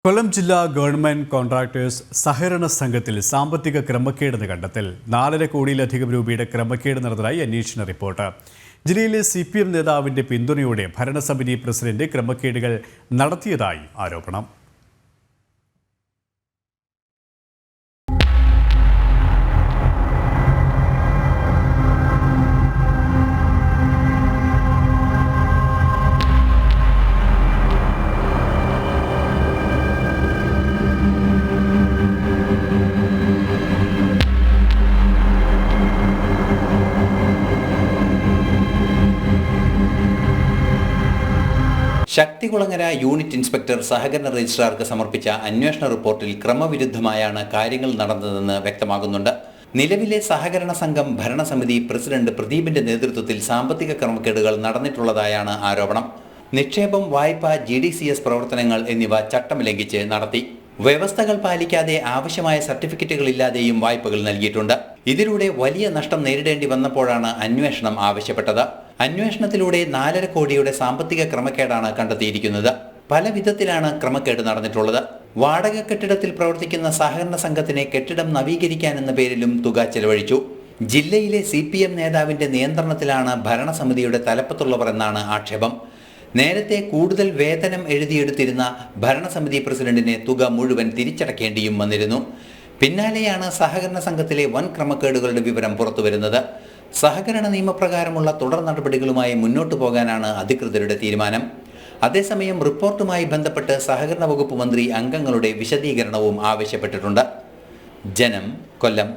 കൊല്ലം ജില്ലാ government contractors സഹകരണ സംഘത്തിൽ സാമ്പത്തിക ക്രമക്കേടെന്ന് കണ്ടെത്തൽ 4.5 കോടിയിലധികം രൂപയുടെ ക്രമക്കേട് നടന്നതായി അന്വേഷണ റിപ്പോർട്ട്. ജില്ലയിലെ CPM നേതാവിന്റെ പിന്തുണയോടെ ഭരണസമിതി പ്രസിഡന്റ് ക്രമക്കേടുകൾ നടത്തിയതായി ആരോപണം. ശക്തികുളങ്ങര യൂണിറ്റ് ഇൻസ്പെക്ടർ സഹകരണ രജിസ്ട്രാർക്ക് സമർപ്പിച്ച അന്വേഷണ റിപ്പോർട്ടിൽ ക്രമവിരുദ്ധമായാണ് കാര്യങ്ങൾ നടന്നതെന്ന് വ്യക്തമാകുന്നുണ്ട്. നിലവിലെ സഹകരണ സംഘം ഭരണസമിതി പ്രസിഡന്റ് പ്രദീപിന്റെ നേതൃത്വത്തിൽ സാമ്പത്തിക ക്രമക്കേടുകൾ നടന്നിട്ടുള്ളതായാണ് ആരോപണം. നിക്ഷേപം, വായ്പ, GDCS പ്രവർത്തനങ്ങൾ എന്നിവ ചട്ടം ലംഘിച്ച് നടത്തി. വ്യവസ്ഥകൾ പാലിക്കാതെ ആവശ്യമായ സർട്ടിഫിക്കറ്റുകളില്ലാതെയും വായ്പകൾ നൽകിയിട്ടുണ്ട്. ഇതിലൂടെ വലിയ നഷ്ടം നേരിടേണ്ടി വന്നപ്പോഴാണ് അന്വേഷണം ആവശ്യപ്പെട്ടത്. അന്വേഷണത്തിലൂടെ 4.5 കോടിയുടെ സാമ്പത്തിക ക്രമക്കേടാണ് കണ്ടെത്തിയിരിക്കുന്നത്. പല വിധത്തിലാണ് ക്രമക്കേട് നടന്നിട്ടുള്ളത്. വാടക കെട്ടിടത്തിൽ പ്രവർത്തിക്കുന്ന സഹകരണ സംഘത്തിനെ കെട്ടിടം നവീകരിക്കാനെന്ന പേരിലും തുക ചെലവഴിച്ചു. ജില്ലയിലെ CPM നേതാവിന്റെ നിയന്ത്രണത്തിലാണ് ഭരണസമിതിയുടെ തലപ്പത്തുള്ളവർ എന്നാണ് ആക്ഷേപം. നേരത്തെ കൂടുതൽ വേതനം എഴുതിയെടുത്തിരുന്ന ഭരണസമിതി പ്രസിഡന്റിനെ തുക മുഴുവൻ തിരിച്ചടക്കേണ്ടിയും വന്നിരുന്നു. പിന്നാലെയാണ് സഹകരണ സംഘത്തിലെ വൻ ക്രമക്കേടുകളുടെ വിവരം പുറത്തുവരുന്നത്. സഹകരണ നിയമപ്രകാരമുള്ള തുടർ നടപടികളുമായി മുന്നോട്ടു പോകാനാണ് അധികൃതരുടെ തീരുമാനം. അതേസമയം റിപ്പോർട്ടുമായി ബന്ധപ്പെട്ട് സഹകരണ വകുപ്പ് മന്ത്രി അംഗങ്ങളുടെ വിശദീകരണവും ആവശ്യപ്പെട്ടിട്ടുണ്ട്. ജനം, കൊല്ലം.